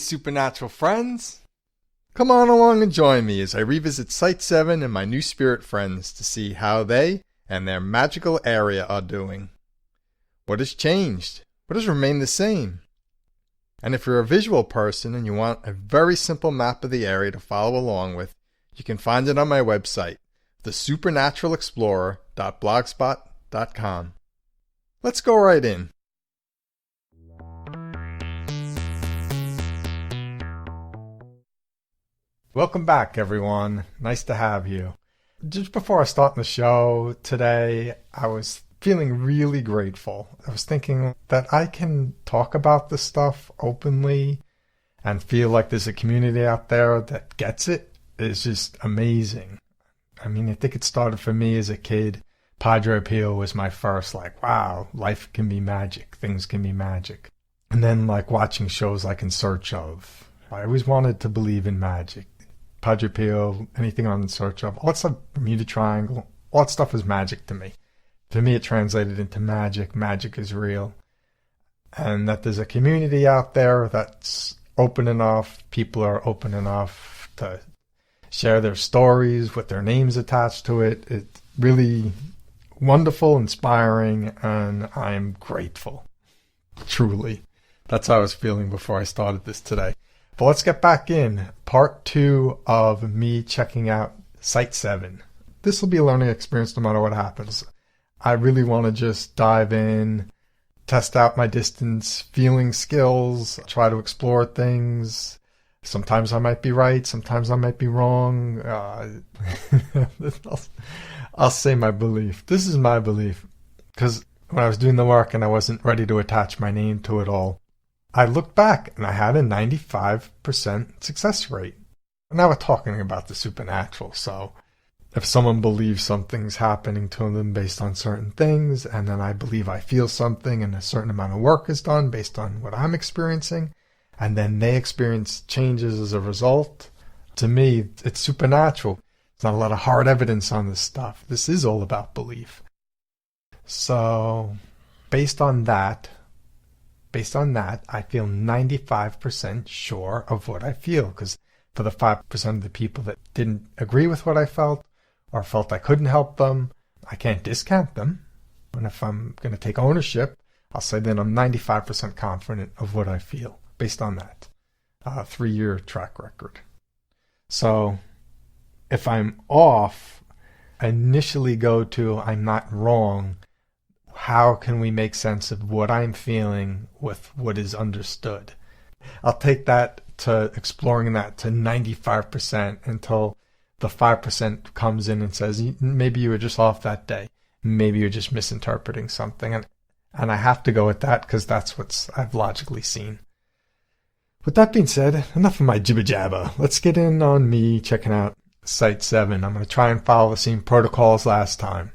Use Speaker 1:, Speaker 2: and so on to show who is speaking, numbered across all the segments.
Speaker 1: supernatural friends. Come on along and join me as I revisit Site 7 and my new spirit friends to see how they and their magical area are doing. What has changed? What has remained the same? And if you're a visual person and you want a very simple map of the area to follow along with, you can find it on my website, TheSupernaturalExplorer.blogspot.com. Let's go right in. Welcome back, everyone. Nice to have you. Just before I start the show today, I was feeling really grateful. I was thinking that I can talk about this stuff openly and feel like there's a community out there that gets it. It's just amazing. I mean, I think it started for me as a kid. Padre Pio was my first, wow, life can be magic. Things can be magic. And then, watching shows like In Search Of. I always wanted to believe in magic. Padre Pio, anything on In Search Of, all that stuff, Bermuda Triangle, all that stuff was magic to me. To me, it translated into magic. Magic is real. And that there's a community out there that's open enough, people are open enough to share their stories with their names attached to it. It's really wonderful, inspiring, and I'm grateful. Truly. That's how I was feeling before I started this today. But let's get back in. Part 2 of me checking out Site 7. This will be a learning experience no matter what happens. I really want to just dive in, test out my distance, feeling skills, try to explore things. Sometimes I might be right, sometimes I might be wrong. I'll say my belief. This is my belief. Because when I was doing the work and I wasn't ready to attach my name to it all, I looked back and I had a 95% success rate. Now we're talking about the supernatural, so if someone believes something's happening to them based on certain things, and then I believe I feel something and a certain amount of work is done based on what I'm experiencing, and then they experience changes as a result, to me, it's supernatural. There's not a lot of hard evidence on this stuff. This is all about belief. So, based on that, I feel 95% sure of what I feel, because for the 5% of the people that didn't agree with what I felt or felt I couldn't help them, I can't discount them. And if I'm going to take ownership, I'll say then I'm 95% confident of what I feel based on that 3-year track record. So if I'm off, I initially go to I'm not wrong. How can we make sense of what I'm feeling with what is understood? I'll take that to exploring that to 95% until the 5% comes in and says, maybe you were just off that day. Maybe you're just misinterpreting something. And I have to go with that because that's what I've logically seen. With that being said, enough of my jibber jabber. Let's get in on me checking out Site 7. I'm going to try and follow the same protocols last time.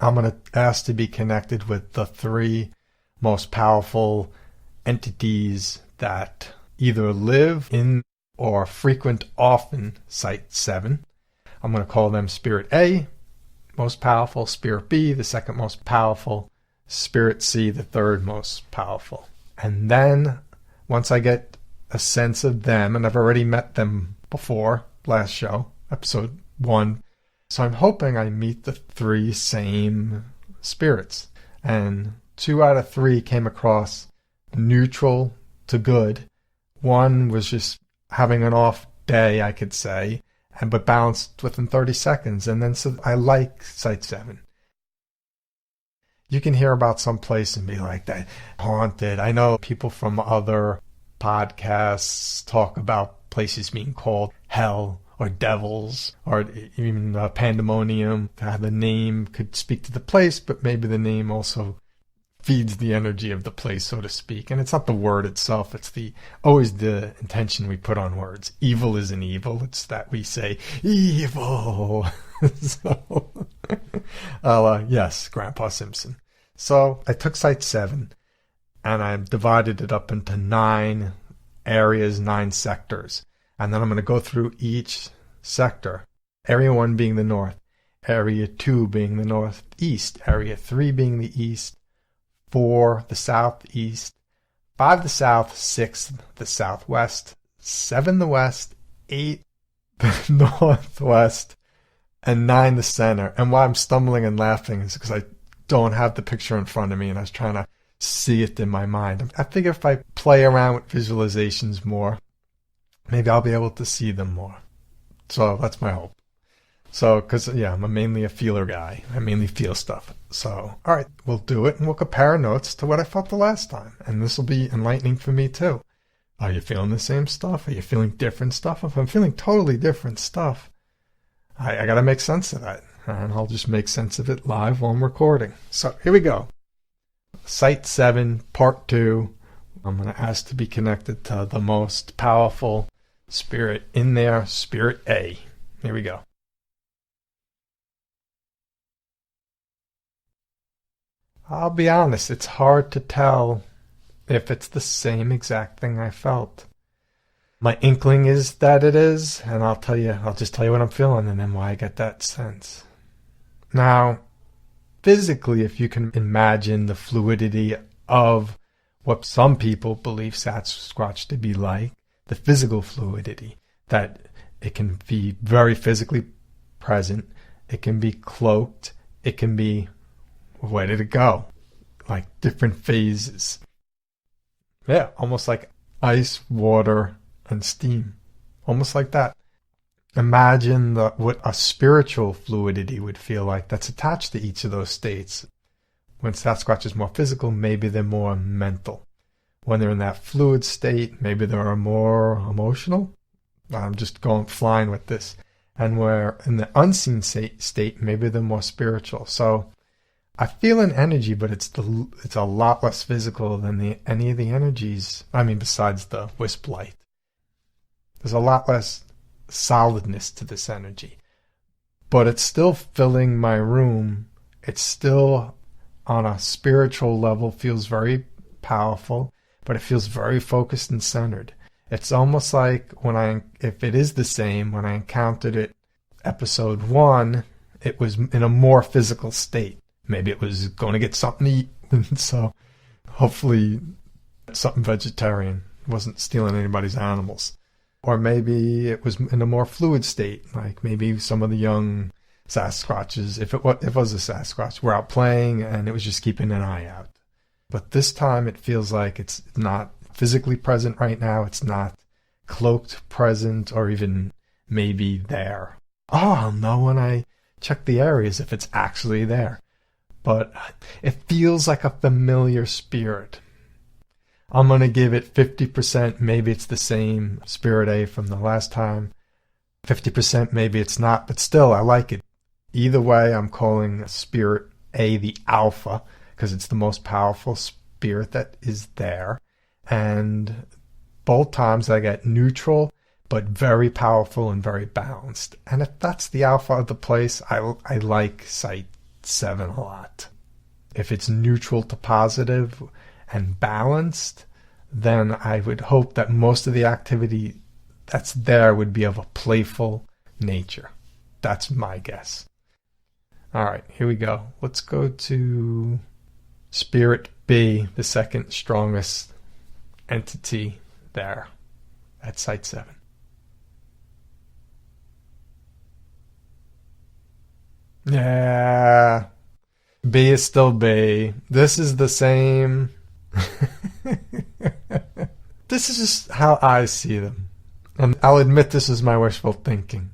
Speaker 1: I'm going to ask to be connected with the 3 most powerful entities that either live in or frequent often Site 7. I'm going to call them Spirit A, most powerful, Spirit B, the second most powerful, Spirit C, the third most powerful. And then, once I get a sense of them, and I've already met them before, last show, episode 1, so I'm hoping I meet the 3 same spirits. And 2 out of 3 came across neutral to good. 1 was just having an off day, I could say, but bounced within 30 seconds. And then so I like Site 7. You can hear about some place and be like, that haunted. I know people from other podcasts talk about places being called hell or devils, or even pandemonium. The name could speak to the place, but maybe the name also feeds the energy of the place, so to speak. And it's not the word itself, it's always the intention we put on words. Evil isn't evil, it's that we say, evil. So, yes, Grandpa Simpson. So I took Site 7, and I divided it up into 9 areas, 9 sectors. And then I'm going to go through each sector. Area 1 being the north, Area 2 being the northeast, Area 3 being the east, 4 the southeast, 5 the south, 6 the southwest, 7 the west, 8 the northwest, and 9 the center. And why I'm stumbling and laughing is because I don't have the picture in front of me and I was trying to see it in my mind. I figure if I play around with visualizations more, maybe I'll be able to see them more. So that's my hope. So, because, yeah, I'm mainly a feeler guy. I mainly feel stuff. So, all right, we'll do it, and we'll compare notes to what I felt the last time. And this will be enlightening for me, too. Are you feeling the same stuff? Are you feeling different stuff? If I'm feeling totally different stuff, I got to make sense of that. And I'll just make sense of it live while I'm recording. So, here we go. Site 7, Part 2. I'm going to ask to be connected to the most powerful spirit in there, Spirit A. Here we go. I'll be honest, it's hard to tell if it's the same exact thing I felt. My inkling is that it is, and I'll just tell you what I'm feeling and then why I get that sense. Now, physically, if you can imagine the fluidity of what some people believe Sasquatch to be like, the physical fluidity, that it can be very physically present, it can be cloaked, it can be, where did it go? Like different phases. Yeah, almost like ice, water, and steam. Almost like that. Imagine what a spiritual fluidity would feel like that's attached to each of those states. When Sasquatch is more physical, maybe they're more mental. When they're in that fluid state, maybe they're more emotional. I'm just flying with this. And where in the unseen state, maybe they're more spiritual. So I feel an energy, but it's a lot less physical than any of the energies. I mean, besides the wisp light. There's a lot less solidness to this energy. But it's still filling my room. It's still on a spiritual level, feels very powerful, but it feels very focused and centered. It's almost like if it is the same, when I encountered it episode 1, it was in a more physical state. Maybe it was going to get something to eat. So hopefully something vegetarian. Wasn't stealing anybody's animals. Or maybe it was in a more fluid state. Like maybe some of the young Sasquatches, if it was a Sasquatch, were out playing and it was just keeping an eye out. But this time it feels like it's not physically present right now. It's not cloaked present or even maybe there. Oh, I'll know when I check the areas if it's actually there. But it feels like a familiar spirit. I'm going to give it 50%. Maybe it's the same Spirit A from the last time. 50% maybe it's not, but still I like it. Either way, I'm calling Spirit A the Alpha because it's the most powerful spirit that is there. And both times I get neutral, but very powerful and very balanced. And if that's the Alpha of the place, I like Site 7 a lot. If it's neutral to positive and balanced, then I would hope that most of the activity that's there would be of a playful nature. That's my guess. All right, here we go. Let's go to Spirit B, the second strongest entity there at Site 7. Yeah, B is still B. This is the same. This is just how I see them. And I'll admit this is my wishful thinking.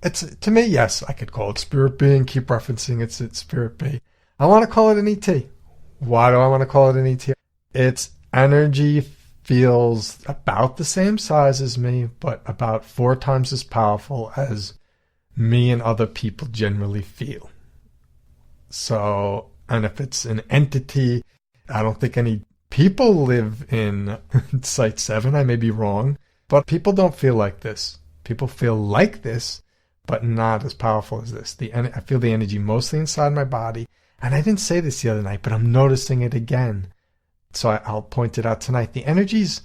Speaker 1: It's, to me, yes, I could call it Spirit B and keep referencing it's Spirit B. I want to call it an ET. Why do I want to call it an ET? Its energy feels about the same size as me, but about 4 times as powerful as me and other people generally feel. So, and if it's an entity, I don't think any people live in Site 7. I may be wrong, but people don't feel like this. People feel like this, but not as powerful as this. I feel the energy mostly inside my body. And I didn't say this the other night, but I'm noticing it again. So I'll point it out tonight. The energy's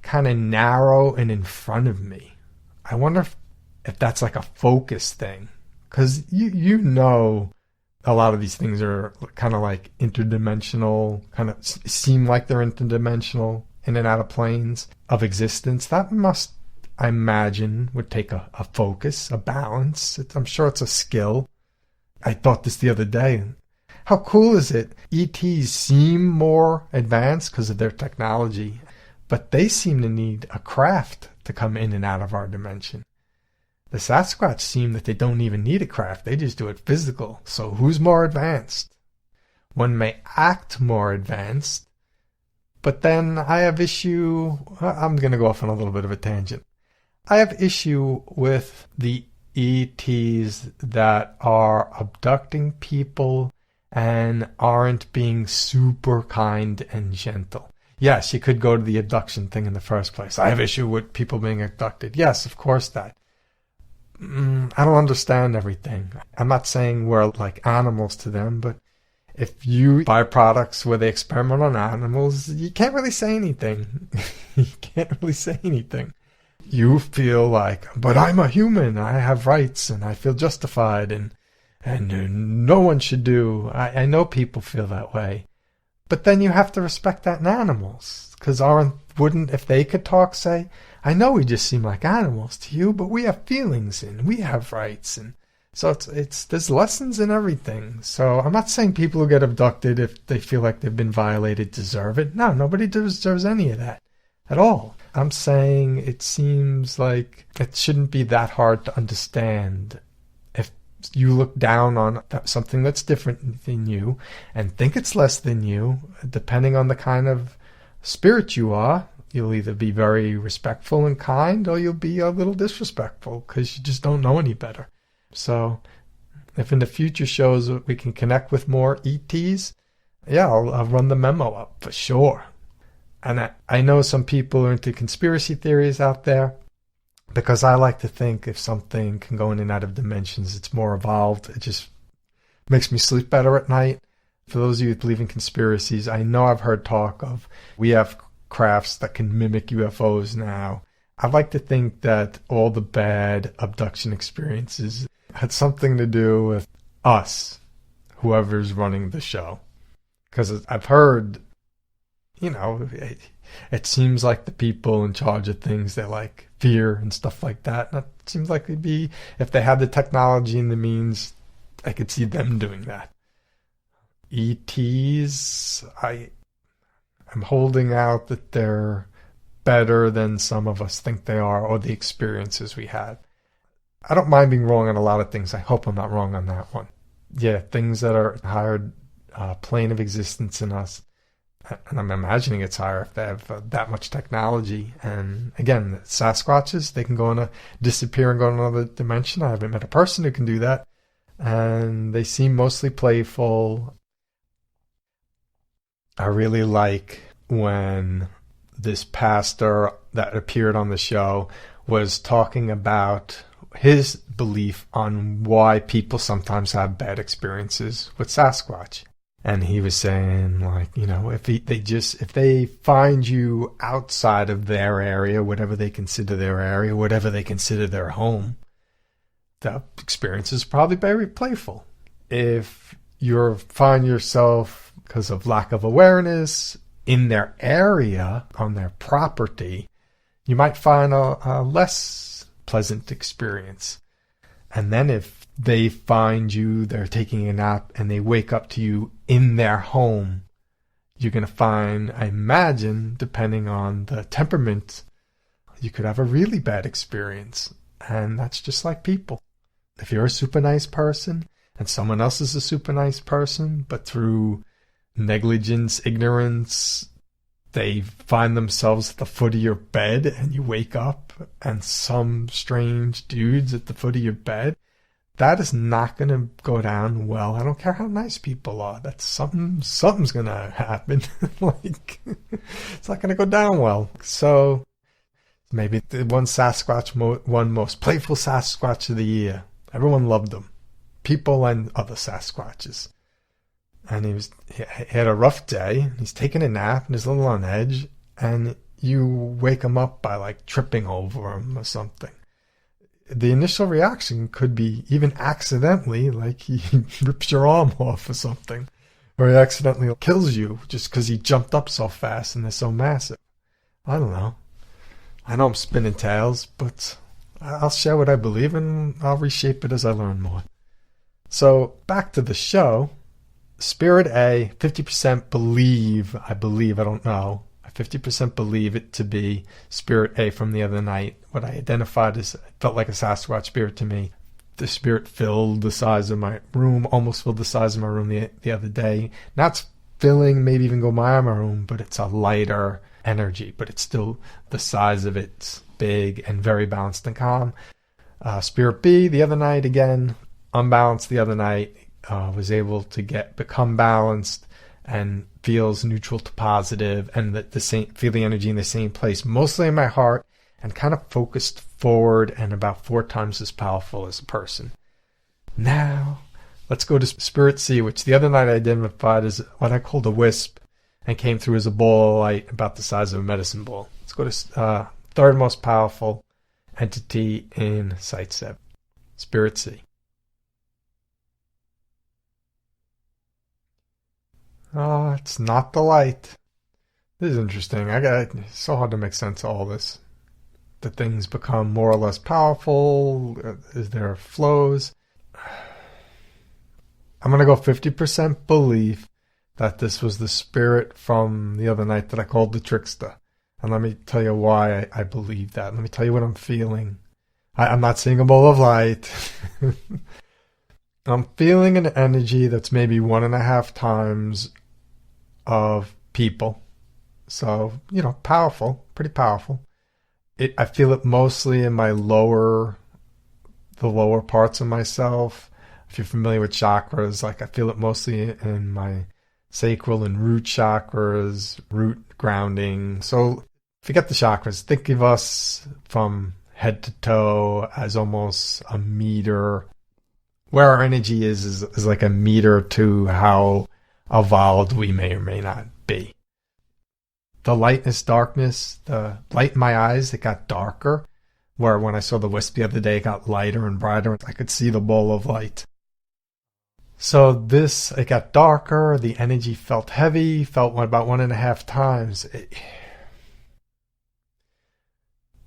Speaker 1: kind of narrow and in front of me. I wonder if that's like a focus thing. Because you know a lot of these things are kind of like interdimensional, kind of seem like they're interdimensional, in and out of planes of existence. That must, I imagine, would take a focus, a balance. I'm sure it's a skill. I thought this the other day. How cool is it? ETs seem more advanced because of their technology, but they seem to need a craft to come in and out of our dimension. The Sasquatch seem that they don't even need a craft. They just do it physical. So who's more advanced? One may act more advanced, but then I have issue. I'm going to go off on a little bit of a tangent. I have issue with the ETs that are abducting people and aren't being super kind and gentle. Yes, you could go to the abduction thing in the first place. I have issue with people being abducted. Yes, of course that. I don't understand everything. I'm not saying we're like animals to them, but if you buy products where they experiment on animals, you can't really say anything. You can't really say anything. You feel like, but I'm a human, I have rights, and I feel justified, and no one should do. I know people feel that way. But then you have to respect that in animals, because wouldn't, if they could talk, say, I know we just seem like animals to you, but we have feelings and we have rights, and so there's lessons in everything. So I'm not saying people who get abducted, if they feel like they've been violated, deserve it. No, nobody deserves any of that at all. I'm saying it seems like it shouldn't be that hard to understand. If you look down on something that's different than you and think it's less than you, depending on the kind of spirit you are, you'll either be very respectful and kind, or you'll be a little disrespectful because you just don't know any better. So if in the future shows we can connect with more ETs, yeah, I'll run the memo up for sure. And I know some people are into conspiracy theories out there, because I like to think if something can go in and out of dimensions, it's more evolved. It just makes me sleep better at night. For those of you who believe in conspiracies, I know I've heard talk of we have crafts that can mimic UFOs now. I like to think that all the bad abduction experiences had something to do with us, whoever's running the show. Because I've heard, it seems like the people in charge of things, they like fear and stuff like that. And it seems like it'd be, if they had the technology and the means, I could see them doing that. ETs, I'm holding out that they're better than some of us think they are, or the experiences we had. I don't mind being wrong on a lot of things. I hope I'm not wrong on that one. Yeah, things that are higher plane of existence in us. And I'm imagining it's higher if they have that much technology. And again, the Sasquatches, they can disappear and go to another dimension. I haven't met a person who can do that. And they seem mostly playful. I really like when this pastor that appeared on the show was talking about his belief on why people sometimes have bad experiences with Sasquatch. And he was saying, like, if they find you outside of their area, whatever they consider their area, whatever they consider their home, the experience is probably very playful. If you find yourself, because of lack of awareness, in their area, on their property, you might find a less pleasant experience. And then if they find you, they're taking a nap, and they wake up to you in their home, you're going to find, I imagine, depending on the temperament, you could have a really bad experience. And that's just like people. If you're a super nice person and someone else is a super nice person, but through negligence, ignorance, they find themselves at the foot of your bed, and you wake up and some strange dude's at the foot of your bed, that is not going to go down well. I don't care how nice people are. That's something's going to happen. It's not going to go down well. So maybe the one Sasquatch won most playful Sasquatch of the year. Everyone loved him. People and other Sasquatches. And he had a rough day. He's taking a nap and he's a little on edge. And you wake him up by like tripping over him or something. the initial reaction could be even accidentally, like he rips your arm off or something, or he accidentally kills you just because he jumped up so fast and they're so massive. I don't know. I know I'm spinning tales, but I'll share what I believe and I'll reshape it as I learn more. So back to the show. Spirit A, 50% believe, I don't know. I 50% believe it to be Spirit A from the other night. What I identified as, felt like a Sasquatch spirit to me. The spirit filled the size of my room, almost filled the size of my room the other day. Not filling, maybe even go by my room, but it's a lighter energy, but it's still the size of it's big and very balanced and calm. Spirit B, the other night, again, unbalanced the other night. Was able to become balanced and feels neutral to positive, and feel the energy in the same place, mostly in my heart, and kind of focused forward and about 4 times as powerful as a person. Now, let's go to Spirit C, which the other night I identified as what I called a wisp, and came through as a ball of light about the size of a medicine ball. Let's go to third most powerful entity in Site 7, Spirit C. Oh, it's not the light. This is interesting. It's so hard to make sense of all this. The things become more or less powerful. Is there flows? I'm going to go 50% belief that this was the spirit from the other night that I called the trickster. And let me tell you why I believe that. Let me tell you what I'm feeling. I'm not seeing a ball of light. I'm feeling an energy that's maybe 1.5 times of people. So, powerful, pretty powerful. I feel it mostly in the lower parts of myself. If you're familiar with chakras, like I feel it mostly in my sacral and root chakras, root grounding. So forget the chakras. Think of us from head to toe as almost a meter. Where our energy is like a meter to how evolved we may or may not be. The lightness, darkness, the light in my eyes, it got darker. Where when I saw the wisp the other day, it got lighter and brighter. I could see the ball of light. So it got darker. The energy felt heavy, felt about 1.5 times.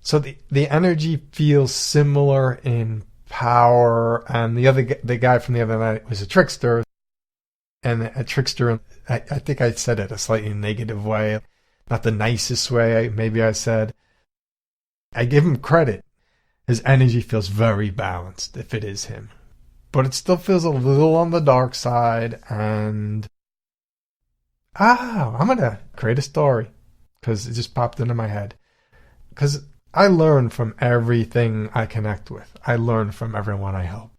Speaker 1: So the energy feels similar in power, and the guy from the other night was a trickster, and a trickster, I think I said it a slightly negative way, not the nicest way, maybe I said. I give him credit. His energy feels very balanced, if it is him. But it still feels a little on the dark side, and I'm going to create a story, because it just popped into my head. Because I learn from everything I connect with. I learn from everyone I help.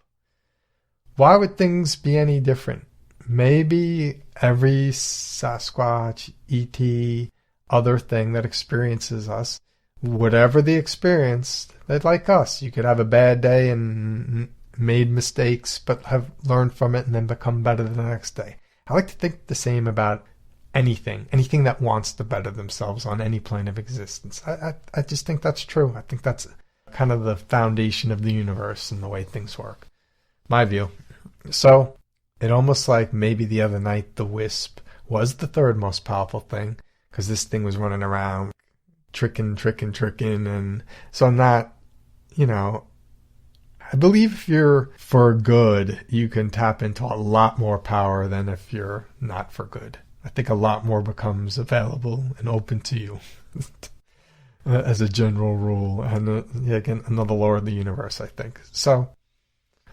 Speaker 1: Why would things be any different? Maybe every Sasquatch, ET, other thing that experiences us, whatever the experience, they're like us. You could have a bad day and made mistakes, but have learned from it and then become better the next day. I like to think the same about anything that wants to better themselves on any plane of existence. I just think that's true. I think that's kind of the foundation of the universe and the way things work. My view. So it almost like maybe the other night the wisp was the third most powerful thing, because this thing was running around tricking, and so I'm not, I believe if you're for good, you can tap into a lot more power than if you're not for good. I think a lot more becomes available and open to you as a general rule. And again, another law of the universe, I think. So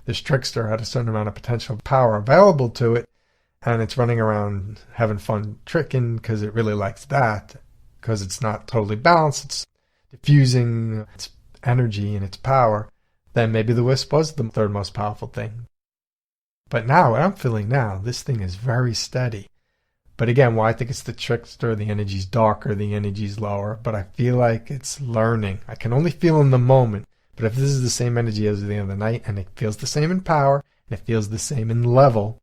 Speaker 1: this trickster had a certain amount of potential power available to it, and it's running around having fun tricking because it really likes that, because it's not totally balanced. It's diffusing its energy and its power. Then maybe the wisp was the third most powerful thing. But now, what I'm feeling now, this thing is very steady. But again, why I think it's the trickster, the energy's darker, the energy's lower, but I feel like it's learning. I can only feel in the moment, but if this is the same energy as the other night, and it feels the same in power, and it feels the same in level,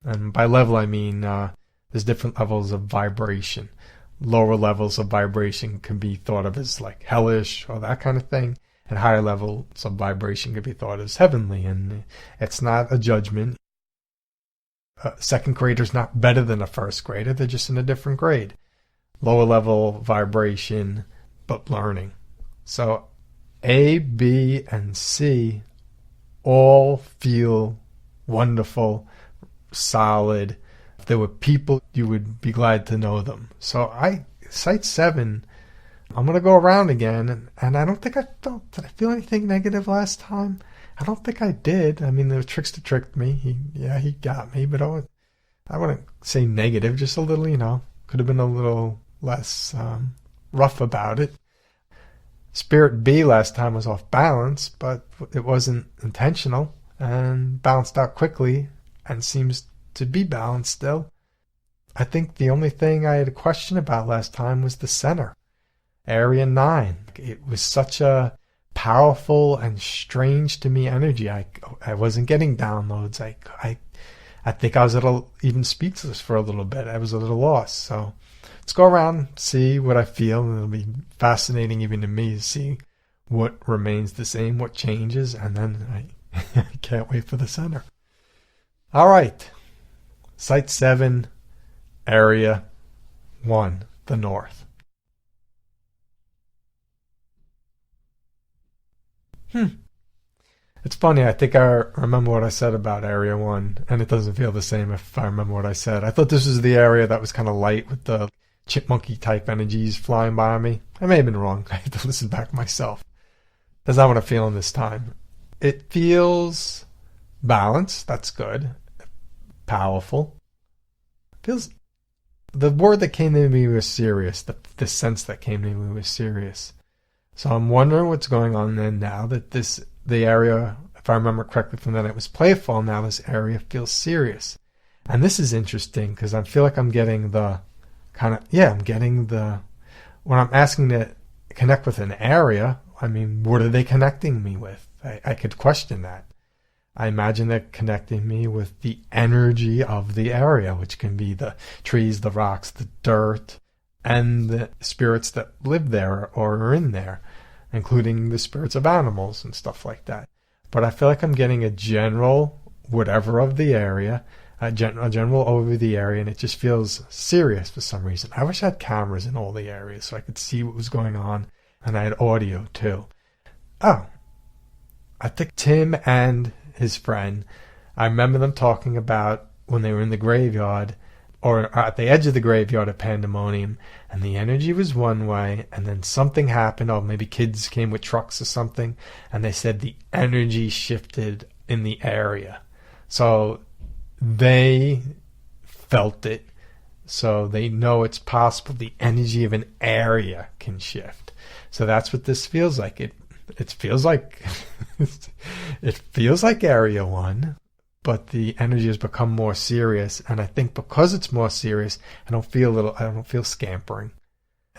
Speaker 1: and by level I mean there's different levels of vibration. Lower levels of vibration can be thought of as like hellish or that kind of thing, And higher levels of vibration could be thought as heavenly. And it's not a judgment. A second grader's not better than a first grader. They're just in a different grade. Lower level vibration, but learning. So A, B, and C all feel wonderful, solid. If there were people, you would be glad to know them. So Site 7, I'm going to go around again, and I don't think did I feel anything negative last time? I don't think I did. I mean, the trickster tricked me. He got me, but I wouldn't say negative, just a little, could have been a little less rough about it. Spirit B last time was off balance, but it wasn't intentional and balanced out quickly and seems to be balanced still. I think the only thing I had a question about last time was the center, Area 9. It was such a powerful and strange to me energy. I wasn't getting downloads. I think I was even speechless for a little bit. I was a little lost. So let's go around, see what I feel, and it'll be fascinating even to me to see what remains the same, what changes, and then I can't wait for the center. All right. Site 7, Area 1, the North. It's funny, I think I remember what I said about Area 1, and it doesn't feel the same if I remember what I said. I thought this was the area that was kind of light with the chipmunky type energies flying by me. I may have been wrong. I had to listen back myself. That's not what I'm feeling this time. It feels balanced. That's good. Powerful. Feels. The word that came to me was serious. The sense that came to me was serious. So I'm wondering what's going on then now that the area, if I remember correctly from that, it was playful. Now this area feels serious. And this is interesting because I feel like I'm getting the when I'm asking to connect with an area, I mean, what are they connecting me with? I could question that. I imagine they're connecting me with the energy of the area, which can be the trees, the rocks, the dirt, and the spirits that live there or are in there, including the spirits of animals and stuff like that. But I feel like I'm getting a general whatever of the area, a general overview of the area, and it just feels serious for some reason. I wish I had cameras in all the areas so I could see what was going on, and I had audio too. Oh, I think Tim and his friend, I remember them talking about when they were in the graveyard or at the edge of the graveyard of Pandemonium, and the energy was one way, and then something happened, or maybe kids came with trucks or something, and they said the energy shifted in the area. So they felt it, so they know it's possible the energy of an area can shift. So that's what this feels like. It feels like it feels like Area 1, but the energy has become more serious, and I think because it's more serious, I don't feel scampering.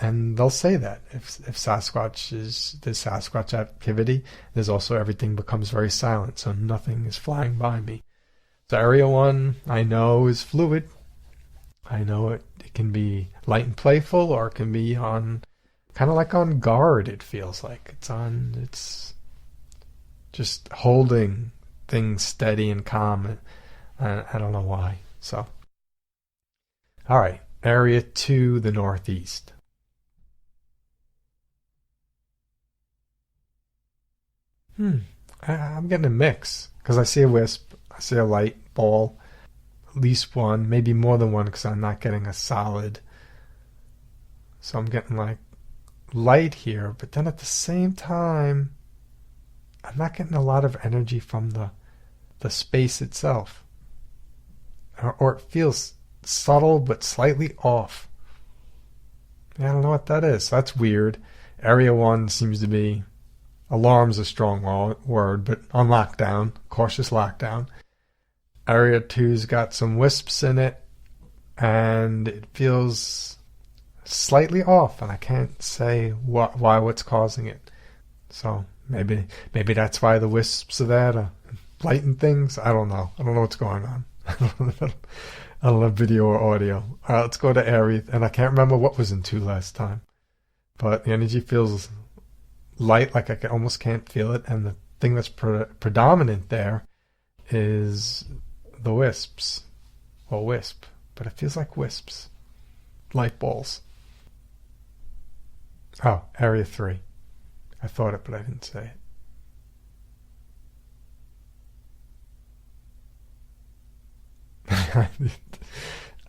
Speaker 1: And they'll say that if there's Sasquatch activity, there's also everything becomes very silent, so nothing is flying by me. So Area 1, I know, is fluid. I know it can be light and playful, or it can be on kind of like on guard. It feels like it's just holding things steady and calm. I don't know why. So, all right, Area 2, the Northeast. I'm getting a mix because I see a wisp, I see a light ball, at least one, maybe more than one because I'm not getting a solid. So I'm getting like light here, but then at the same time, I'm not getting a lot of energy from the space itself. Or it feels subtle but slightly off. I don't know what that is. That's weird. Area 1 seems to be, alarm's a strong word, but on lockdown, cautious lockdown. Area 2's got some wisps in it, and it feels slightly off, and I can't say why what's causing it. So maybe that's why the wisps are there to lighten things. I don't know. I don't know what's going on. I don't have video or audio. All right, let's go to Area, and I can't remember what was in 2 last time. But the energy feels light, like almost can't feel it, and the thing that's predominant there is the wisps, or wisp, but it feels like wisps, light balls. Oh, area 3. I thought it, but I didn't say it.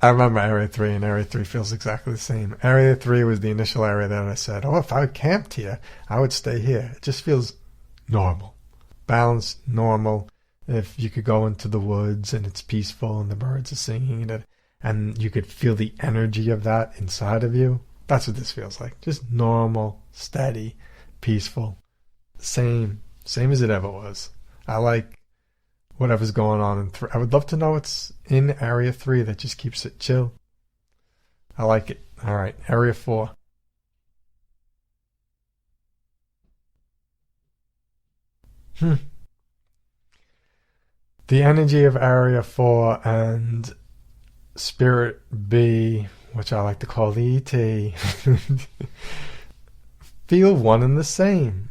Speaker 1: I remember Area 3, and Area 3 feels exactly the same. Area 3 was the initial area that I said, oh, if I camped here, I would stay here. It just feels normal. Balanced, normal. If you could go into the woods and it's peaceful and the birds are singing and you could feel the energy of that inside of you, that's what this feels like. Just normal, steady, peaceful. Same as it ever was. I like whatever's going on in 3. I would love to know what's in Area 3 that just keeps it chill. I like it. All right, Area 4. The energy of Area 4 and Spirit B, which I like to call the ET, feel one and the same.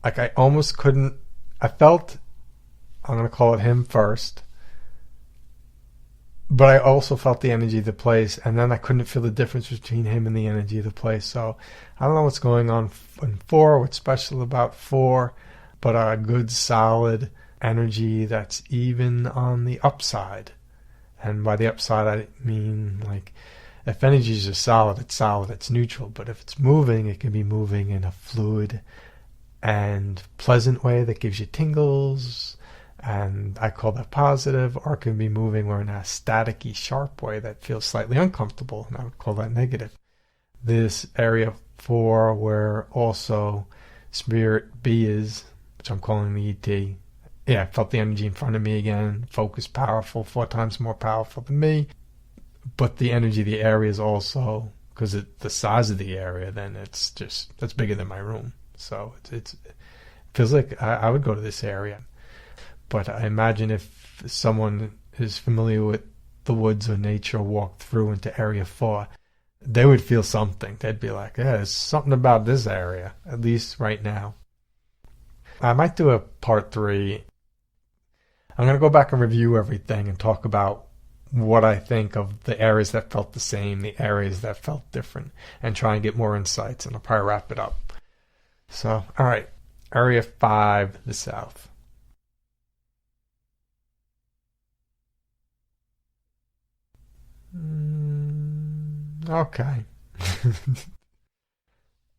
Speaker 1: Like I almost couldn't, I felt, I'm going to call it him first, but I also felt the energy of the place, and then I couldn't feel the difference between him and the energy of the place. So I don't know what's going on in 4, what's special about 4, but a good solid energy that's even on the upside. And by the upside I mean, like, if energy is just solid, it's neutral. But if it's moving, it can be moving in a fluid and pleasant way that gives you tingles, and I call that positive, or it can be moving or in a staticky, sharp way that feels slightly uncomfortable, and I would call that negative. This area 4, where also Spirit B is, which I'm calling the ET, yeah, I felt the energy in front of me again, focus, powerful, 4 times more powerful than me, but the energy of the area is also, because the size of the area, then it's just, that's bigger than my room. So it feels like I would go to this area. But I imagine if someone is familiar with the woods or nature, walked through into Area 4, they would feel something. They'd be like, yeah, there's something about this area, at least right now. I might do a part 3. I'm going to go back and review everything and talk about what I think of the areas that felt the same, the areas that felt different, and try and get more insights, and I'll probably wrap it up. So, all right, Area 5, the South. Okay.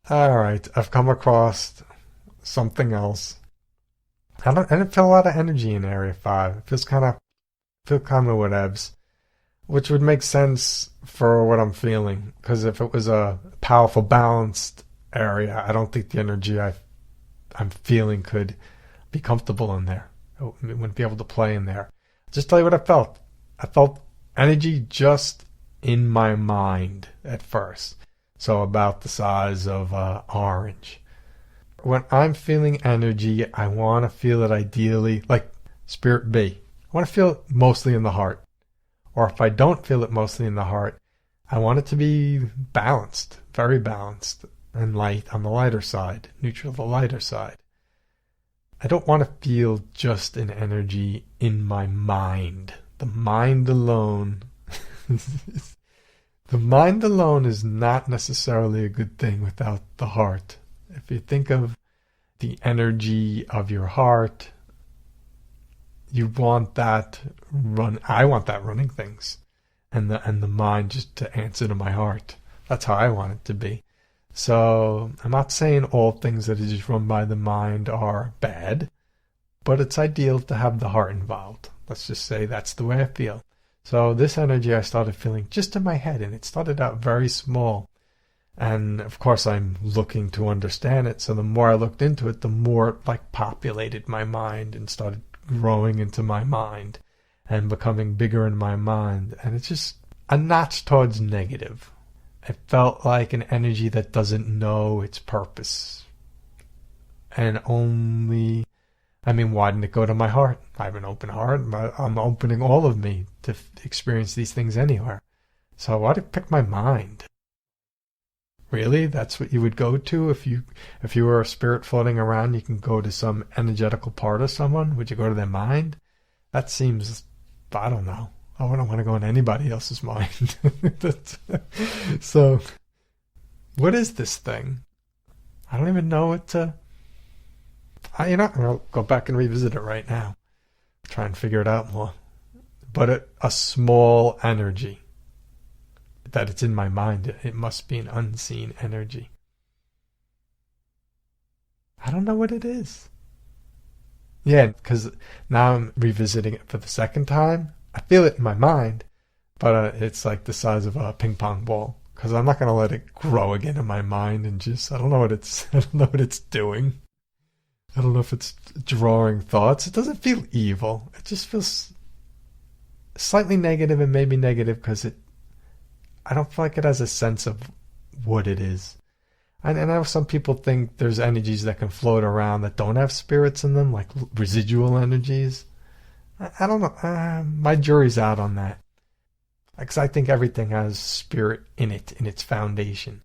Speaker 1: All right, I've come across something else. I didn't feel a lot of energy in Area 5. It feels kind of whatevs, which would make sense for what I'm feeling. Because if it was a powerful, balanced area, I don't think the energy I'm feeling could be comfortable in there. I wouldn't be able to play in there. Just tell you what I felt. I felt energy just in my mind at first. So about the size of orange. When I'm feeling energy, I want to feel it ideally, like Spirit B. I want to feel it mostly in the heart. Or if I don't feel it mostly in the heart, I want it to be balanced, very balanced, and light on the lighter side, neutral the lighter side. I don't want to feel just an energy in my mind. The mind alone. The mind alone is not necessarily a good thing without the heart. If you think of the energy of your heart, you want that I want that running things, and the mind just to answer to my heart. That's how I want it to be. So I'm not saying all things that are just run by the mind are bad, but it's ideal to have the heart involved. Let's just say that's the way I feel. So this energy I started feeling just in my head, and it started out very small. And of course I'm looking to understand it, so the more I looked into it, the more it like populated my mind and started growing into my mind and becoming bigger in my mind. And it's just a notch towards negative. It felt like an energy that doesn't know its purpose. And why didn't it go to my heart? I have an open heart. I'm opening all of me to experience these things anywhere. So why did it pick my mind? Really? That's what you would go to if you were a spirit floating around, you can go to some energetical part of someone? Would you go to their mind? That seems, I don't know. I wouldn't want to go in anybody else's mind. So, what is this thing? I don't even know what to... I'll go back and revisit it right now. Try and figure it out more. But a small energy. That it's in my mind. It must be an unseen energy. I don't know what it is. Yeah, because now I'm revisiting it for the second time. I feel it in my mind, but it's like the size of a ping pong ball. Because I'm not going to let it grow again in my mind and just, I don't know what it's doing. I don't know if it's drawing thoughts. It doesn't feel evil. It just feels slightly negative, and maybe negative because I don't feel like it has a sense of what it is. And I know some people think there's energies that can float around that don't have spirits in them, like residual energies. I don't know. My jury's out on that. Because I think everything has spirit in it, in its foundation.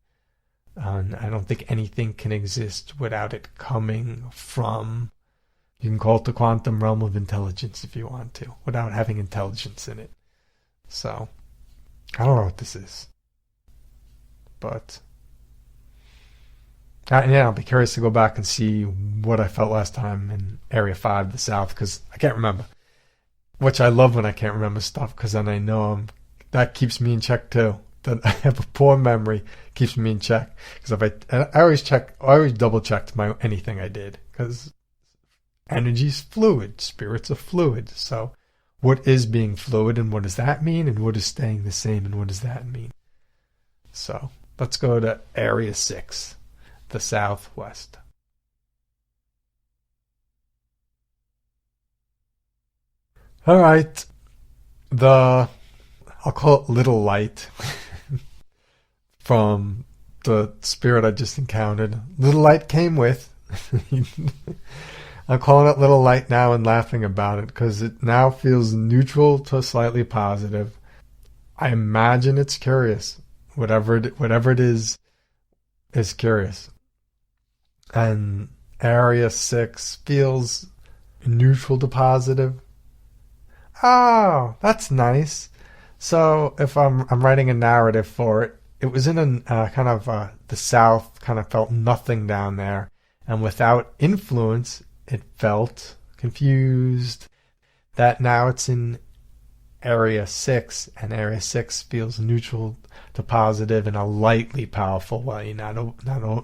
Speaker 1: And I don't think anything can exist without it coming from, you can call it the quantum realm of intelligence if you want to, without having intelligence in it. So, I don't know what this is. But, yeah, I'll be curious to go back and see what I felt last time in Area 5, the South, because I can't remember. Which I love when I can't remember stuff, because then I know that keeps me in check too. That I have a poor memory keeps me in check. Because I always double checked anything I did, because energy's fluid, spirits are fluid. So, what is being fluid, and what does that mean, and what is staying the same, and what does that mean? So, let's go to Area 6, the Southwest. All right, I'll call it Little Light from the spirit I just encountered. Little Light came with. I'm calling it Little Light now and laughing about it because it now feels neutral to slightly positive. I imagine it's curious. Whatever it is curious. And Area 6 feels neutral to positive. Oh, that's nice. So if I'm writing a narrative for it, it was in a kind of the South, kind of felt nothing down there, and without influence, it felt confused. That now it's in Area 6, and Area 6 feels neutral to positive in a lightly powerful way, not an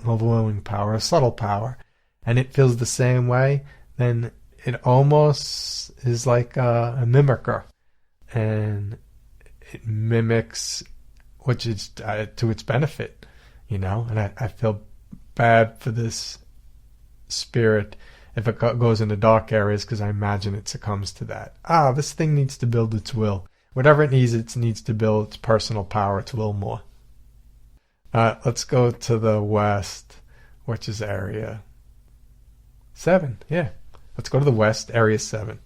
Speaker 1: overwhelming power, a subtle power, and it feels the same way. Then it almost is like a mimicker, and it mimics, which is to its benefit, and I feel bad for this spirit if it goes into dark areas, because I imagine it succumbs to that. This thing needs to build its will. Whatever it needs to build its personal power, its will more. Let's go to the west, which is Area 7. Yeah. Let's go to the west, Area 7.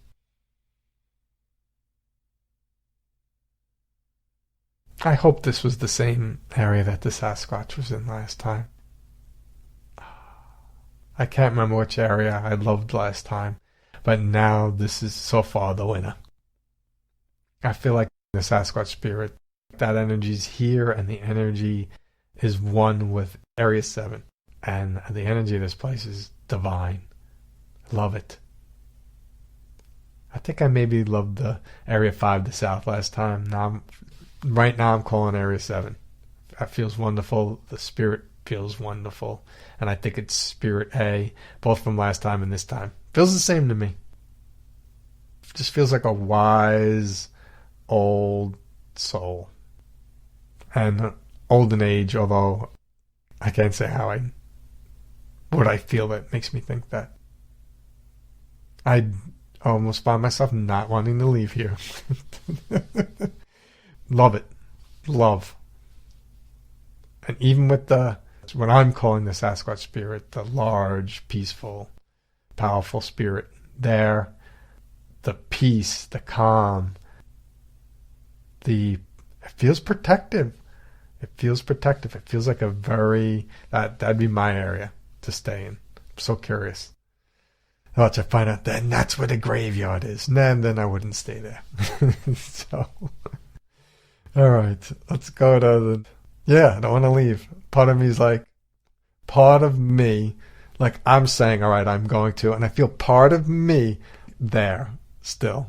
Speaker 1: I hope this was the same area that the Sasquatch was in last time. I can't remember which area I loved last time, but now this is so far the winner. I feel like the Sasquatch spirit, that energy's here, and the energy is one with Area 7. And the energy of this place is divine. Love it. I think I maybe loved the Area 5, the South, last time. Right now I'm calling Area 7. That feels wonderful. The spirit feels wonderful. And I think it's Spirit A, both from last time and this time. Feels the same to me. Just feels like a wise, old soul. And old in age, although I can't say what I feel that makes me think that. I almost find myself not wanting to leave here. Love it. Love. And even with what I'm calling the Sasquatch spirit, the large, peaceful, powerful spirit, there, the peace, the calm, it feels protective. It feels protective. It feels like that'd be my area to stay in. I'm so curious. I'll let you find out then that's where the graveyard is. And then I wouldn't stay there. So, all right, let's go to yeah, I don't want to leave. Part of me, like I'm saying, all right, I'm going to, and I feel part of me there still,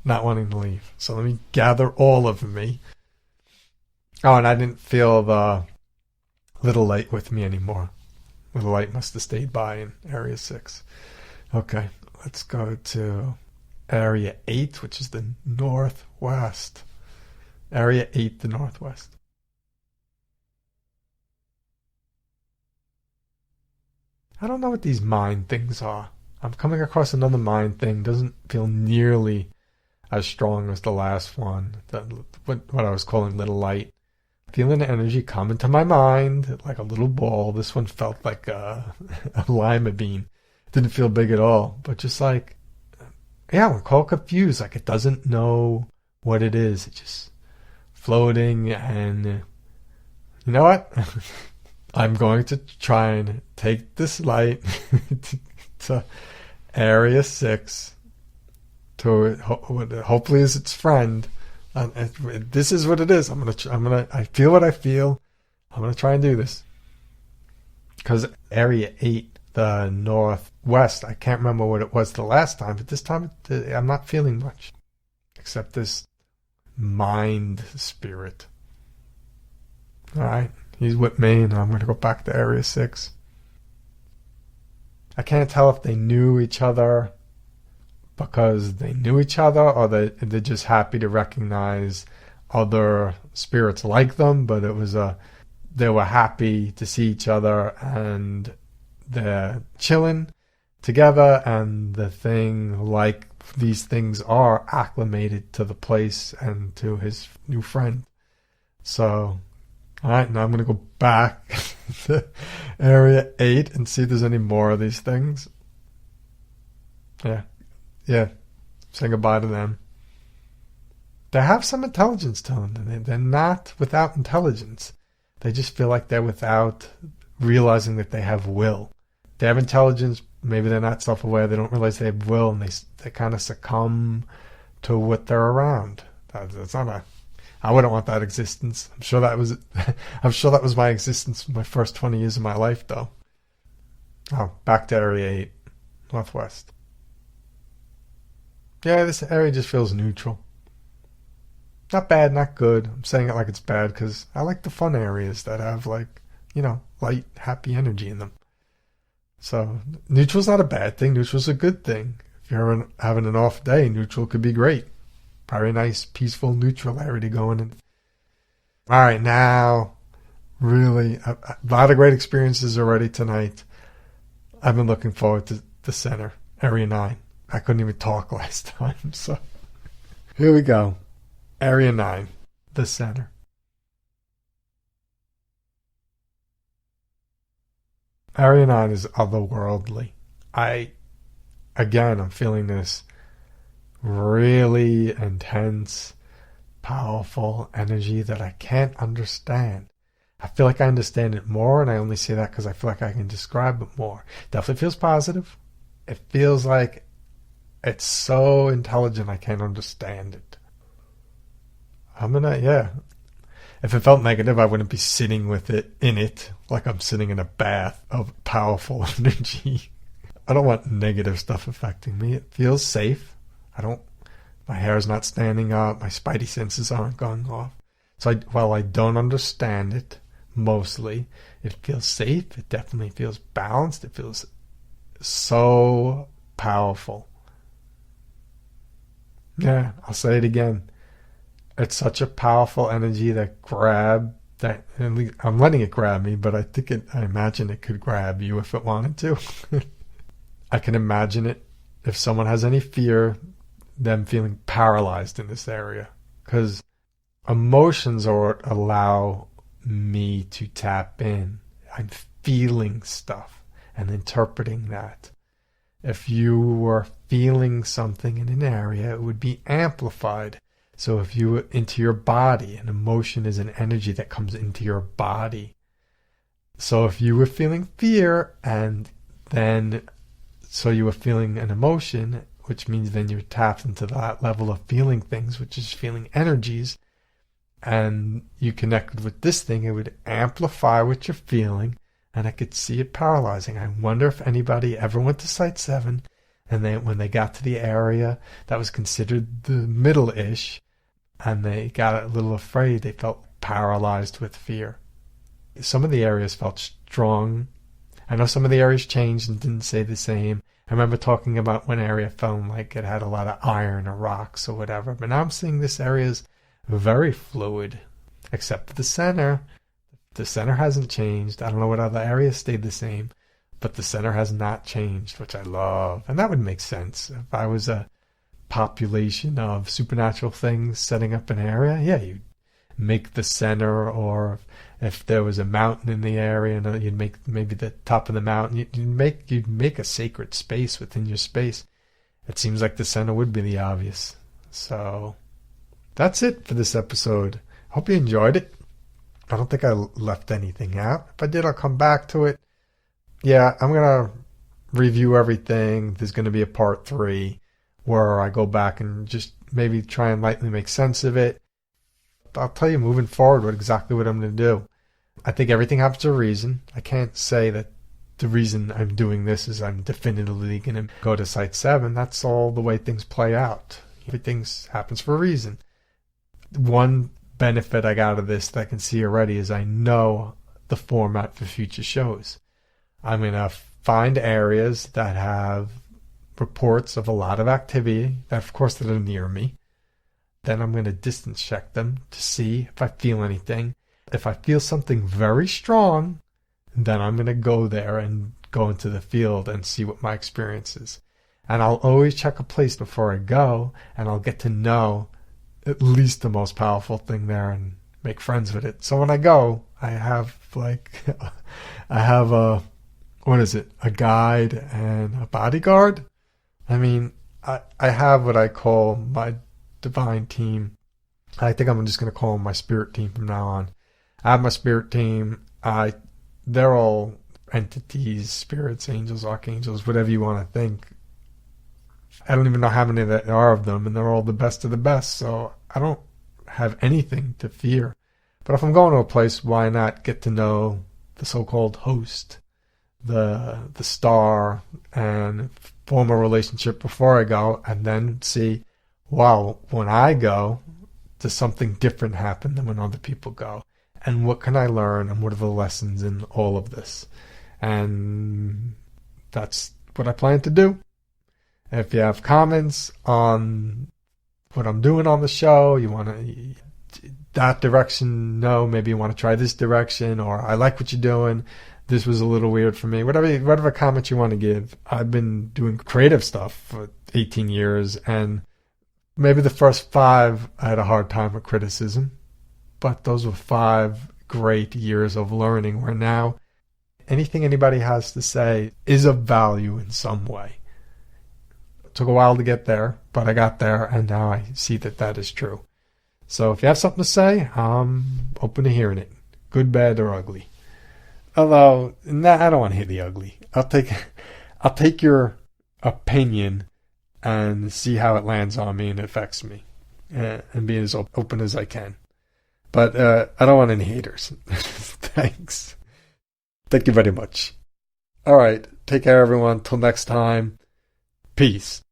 Speaker 1: not wanting to leave. So let me gather all of me. Oh, and I didn't feel the little light with me anymore. Little light must have stayed by in Area 6. Okay, let's go to Area 8, which is the northwest. Area 8, the northwest. I don't know what these mind things are. I'm coming across another mind thing. Doesn't feel nearly as strong as the last one. What I was calling little light. Feeling the energy come into my mind like a little ball. This one felt like a lima bean. Didn't feel big at all, but just like, yeah, we're called confused. Like it doesn't know what it is. It's just floating, and you know what? I'm going to try and take this light to Area 6 to hopefully is its friend. And this is what it is. I feel what I feel. I'm gonna try and do this. Because Area 8, the northwest, I can't remember what it was the last time, but this time I'm not feeling much. Except this mind spirit. Alright, he's with me, and I'm gonna go back to Area 6. I can't tell if they knew each other because they knew each other, or they're just happy to recognize other spirits like them, but they were happy to see each other, and they're chilling together, and the thing, like these things are acclimated to the place and to his new friend. So, alright, now I'm going to go back to Area 8 and see if there's any more of these things. Yeah, say goodbye to them. They have some intelligence to them. They're not without intelligence. They just feel like they're without realizing that they have will. They have intelligence, maybe they're not self-aware, they don't realize they have will, and they kind of succumb to what they're around. That's not I wouldn't want that existence. I'm sure that was my existence for my first 20 years of my life, though. Oh, back to Area 8, northwest. Yeah, this area just feels neutral. Not bad, not good. I'm saying it like it's bad because I like the fun areas that have, like, light, happy energy in them. So neutral's not a bad thing. Neutral's a good thing. If you're having an off day, neutral could be great. Very nice, peaceful, neutral area to go in. All right, now, really, a lot of great experiences already tonight. I've been looking forward to the center, Area 9. I couldn't even talk last time, so here we go. Area 9, the center. Area 9 is otherworldly. I'm feeling this really intense, powerful energy that I can't understand. I feel like I understand it more, and I only say that because I feel like I can describe it more. Definitely feels positive. It feels like it's so intelligent I can't understand it. If it felt negative, I wouldn't be sitting with it, in it, like I'm sitting in a bath of powerful energy. I don't want negative stuff affecting me. It feels safe. My hair is not standing up. My spidey senses aren't going off. So while I don't understand it, mostly, it feels safe. It definitely feels balanced. It feels so powerful. Yeah, I'll say it again. It's such a powerful energy that I'm letting it grab me, but I imagine it could grab you if it wanted to. I can imagine it if someone has any fear, them feeling paralyzed in this area, because emotions allow me to tap in. I'm feeling stuff and interpreting that. If you were feeling something in an area, it would be amplified. So if you were into your body, an emotion is an energy that comes into your body. So if you were feeling fear and then, so you were feeling an emotion, which means then you're tapped into that level of feeling things, which is feeling energies, and you connected with this thing, it would amplify what you're feeling, and I could see it paralyzing. I wonder if anybody ever went to Site 7, and when they got to the area that was considered the middle-ish, and they got a little afraid, they felt paralyzed with fear. Some of the areas felt strong. I know some of the areas changed and didn't stay the same. I remember talking about one area felt like it had a lot of iron or rocks or whatever, but now I'm seeing this area is very fluid, except for the center. The center hasn't changed. I don't know what other areas stayed the same, but the center has not changed, which I love. And that would make sense. If I was a population of supernatural things setting up an area, yeah, you'd make the center, or if there was a mountain in the area, and you'd make maybe the top of the mountain, you'd make a sacred space within your space. It seems like the center would be the obvious. So that's it for this episode. Hope you enjoyed it. I don't think I left anything out. If I did, I'll come back to it. Yeah, I'm going to review everything. There's going to be a part 3 where I go back and just maybe try and lightly make sense of it. I'll tell you moving forward exactly what I'm going to do. I think everything happens for a reason. I can't say that the reason I'm doing this is I'm definitively going to go to Site 7. That's all the way things play out. Everything happens for a reason. One benefit I got out of this that I can see already is I know the format for future shows. I'm going to find areas that have reports of a lot of activity, that of course that are near me. Then I'm going to distance check them to see if I feel anything. If I feel something very strong, then I'm going to go there and go into the field and see what my experience is. And I'll always check a place before I go, and I'll get to know at least the most powerful thing there and make friends with it. So when I go, I have a guide and a bodyguard. I mean, I have what I call my divine team. I think I'm just going to call them my spirit team from now on. I have my spirit team. They're all entities, spirits, angels, archangels, whatever you want to think. I don't even know how many there are of them, and they're all the best of the best, so I don't have anything to fear. But if I'm going to a place, why not get to know the so-called host, the star, and form a relationship before I go, and then see, wow, when I go, does something different happen than when other people go? And what can I learn, and what are the lessons in all of this? And that's what I plan to do. If you have comments on what I'm doing on the show, you want to that direction, no, maybe you want to try this direction, or I like what you're doing, this was a little weird for me, whatever comments you want to give. I've been doing creative stuff for 18 years, and maybe the first 5 I had a hard time with criticism, but those were 5 great years of learning where now anything anybody has to say is of value in some way. It took a while to get there, but I got there, and now I see that that is true. So if you have something to say, I'm open to hearing it, good, bad, or ugly. Although, I don't want to hear the ugly. I'll take your opinion and see how it lands on me and affects me, and be as open as I can. But I don't want any haters. Thanks. Thank you very much. All right. Take care, everyone. Till next time. Peace.